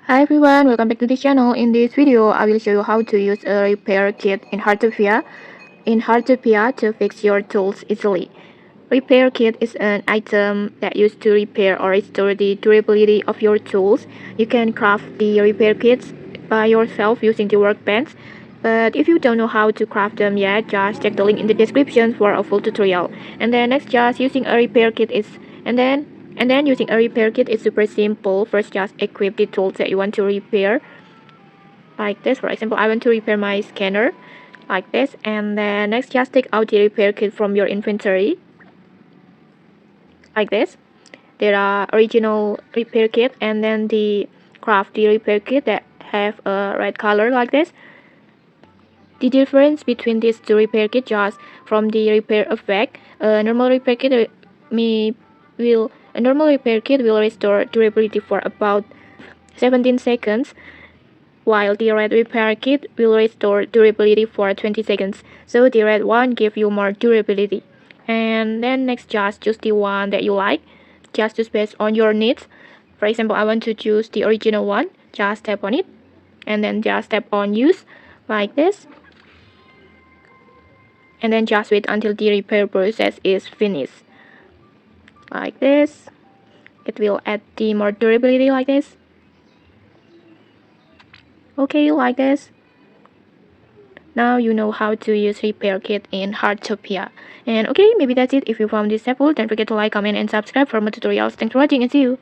Hi everyone, welcome back to the channel. In this video, I will show you how to use a repair kit in Heartopia to fix your tools easily. Repair kit is an item that used to repair or restore the durability of your tools. You can craft the repair kits by yourself using the workbench. But if you don't know how to craft them yet, just check the link in the description for a full tutorial. And then next, just using a repair kit is and then using a repair kit is super simple. First, just equip the tools that you want to repair. Like this, for example, I want to repair my scanner. Like this. And then next, just take out the repair kit from your inventory. Like this. There are original repair kit and then the crafty repair kit that have a red color like this. The difference between these two repair kits just from the repair effect. A normal repair kit will restore durability for about 17 seconds, while the red repair kit will restore durability for 20 seconds. So the red one gives you more durability. And then next, just choose the one that you like. Just choose based on your needs. For example, I want to choose the original one. Just tap on it, and then just tap on use, like this. And then just wait until the repair process is finished. Like this. It will add the more durability like this. Okay, like this. Now you know how to use repair kit in Heartopia. And okay, maybe that's it. If you found this helpful, don't forget to like, comment, and subscribe for more tutorials. Thanks for watching and see you.